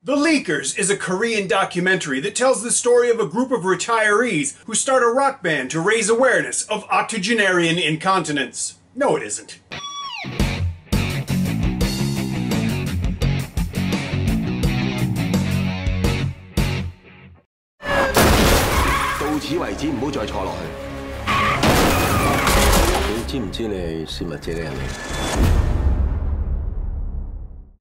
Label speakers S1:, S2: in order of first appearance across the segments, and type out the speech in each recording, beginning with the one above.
S1: The Leakers is a Korean documentary that tells the story of a group of retirees who start a rock band to raise awareness of octogenarian incontinence. No, it isn't.
S2: 到此為止，唔好再錯落去。你知唔知你係洩密者嘅人嚟？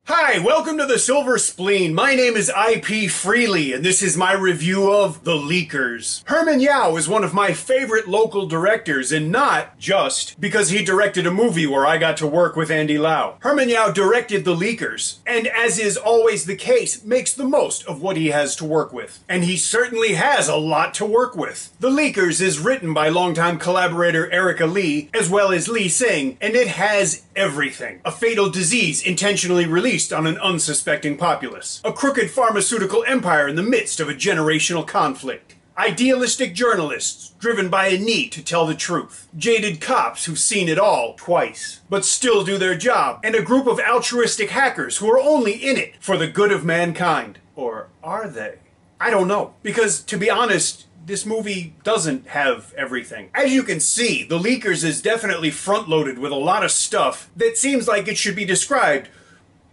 S1: Hi, welcome to the Silver Spleen. My name is IP Freely, and this is my review of The Leakers. Herman Yao is one of my favorite local directors, and not just because he directed a movie where I got to work with Andy Lau. Herman Yao directed The Leakers, and as is always the case, makes the most of what he has to work with. And he certainly has a lot to work with. The Leakers is written by longtime collaborator Erica Lee, as well as Lee Sing, and it has everything. A fatal disease intentionally released on an unsuspecting populace. A crooked pharmaceutical empire in the midst of a generational conflict. Idealistic journalists driven by a need to tell the truth. Jaded cops who've seen it all twice, but still do their job. And a group of altruistic hackers who are only in it for the good of mankind. Or are they? I don't know. Because, to be honest, this movie doesn't have everything. As you can see, The Leakers is definitely front-loaded with a lot of stuff that seems like it should be described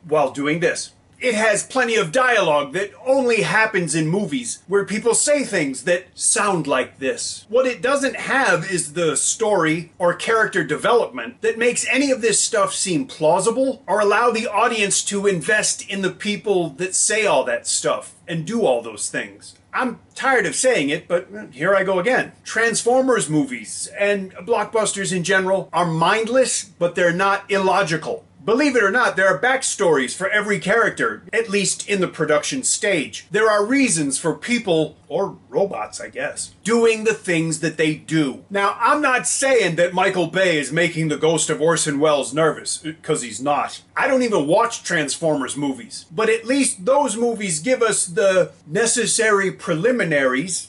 S1: while doing this. It has plenty of dialogue that only happens in movies, where people say things that sound like this. What it doesn't have is the story or character development that makes any of this stuff seem plausible or allow the audience to invest in the people that say all that stuff and do all those things. I'm tired of saying it, but here I go again. Transformers movies and blockbusters in general are mindless, but they're not illogical. Believe it or not, there are backstories for every character, at least in the production stage. There are reasons for people, or robots I guess, doing the things that they do. Now, I'm not saying that Michael Bay is making the ghost of Orson Welles nervous, because he's not. I don't even watch Transformers movies. But at least those movies give us the necessary preliminaries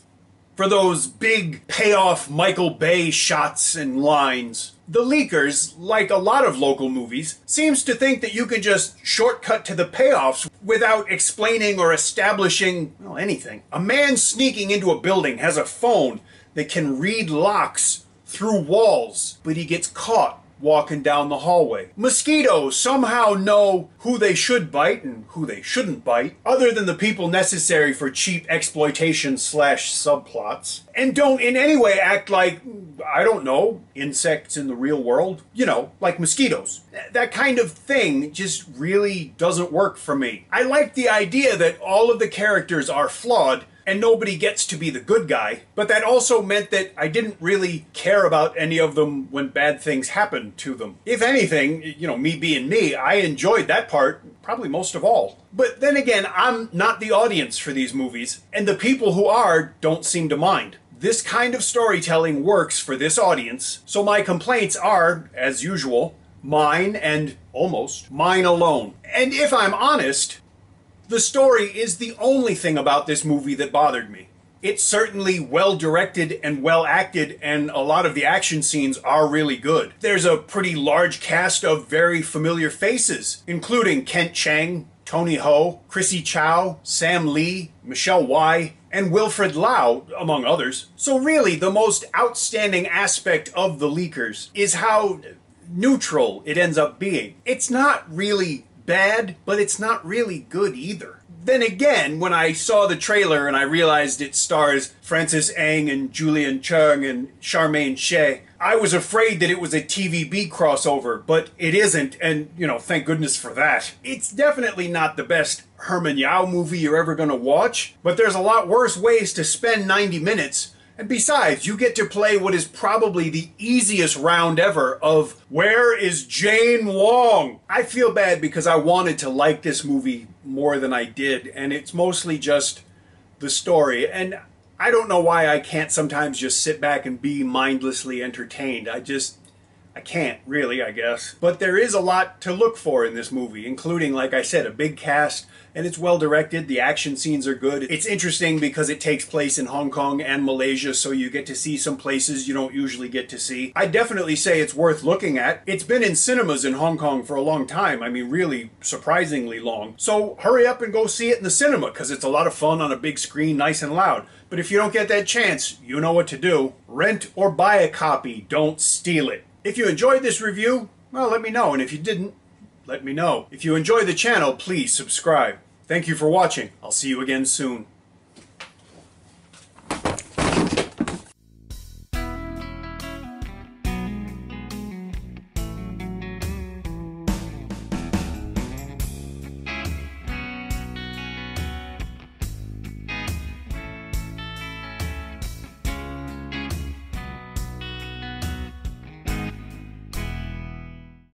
S1: for those big payoff Michael Bay shots and lines. The Leakers, like a lot of local movies, seems to think that you can just shortcut to the payoffs without explaining or establishing, well, anything. A man sneaking into a building has a phone that can read locks through walls, but he gets caught walking down the hallway. Mosquitoes somehow know who they should bite and who they shouldn't bite, other than the people necessary for cheap exploitation / subplots, and don't in any way act like, I don't know, insects in the real world. You know, like mosquitoes. That kind of thing just really doesn't work for me. I like the idea that all of the characters are flawed and nobody gets to be the good guy, but that also meant that I didn't really care about any of them when bad things happened to them. If anything, you know, me being me, I enjoyed that part probably most of all. But then again, I'm not the audience for these movies, and the people who are don't seem to mind. This kind of storytelling works for this audience, so my complaints are, as usual, mine and almost mine alone. And if I'm honest, the story is the only thing about this movie that bothered me. It's certainly well directed and well acted, and a lot of the action scenes are really good. There's a pretty large cast of very familiar faces, including Kent Chang, Tony Ho, Chrissy Chow, Sam Lee, Michelle Wai, and Wilfred Lau, among others. So really, the most outstanding aspect of The Leakers is how neutral it ends up being. It's not really bad, but it's not really good either. Then again, when I saw the trailer and I realized it stars Francis Ng and Julian Chung and Charmaine Shea, I was afraid that it was a TVB crossover, but it isn't, and, you know, thank goodness for that. It's definitely not the best Herman Yao movie you're ever gonna watch, but there's a lot worse ways to spend 90 minutes. And besides, you get to play what is probably the easiest round ever of Where is Jane Wong? I feel bad because I wanted to like this movie more than I did, and it's mostly just the story. And I don't know why I can't sometimes just sit back and be mindlessly entertained. I can't really, I guess. But there is a lot to look for in this movie, including, like I said, a big cast, and it's well directed. The action scenes are good. It's interesting because it takes place in Hong Kong and Malaysia, so you get to see some places you don't usually get to see. I definitely say it's worth looking at. It's been in cinemas in Hong Kong for a long time. I mean, really surprisingly long. So hurry up and go see it in the cinema, because it's a lot of fun on a big screen, nice and loud. But if you don't get that chance, you know what to do. Rent or buy a copy. Don't steal it. If you enjoyed this review, well, let me know. And if you didn't, let me know. If you enjoy the channel, please subscribe. Thank you for watching. I'll see you again soon.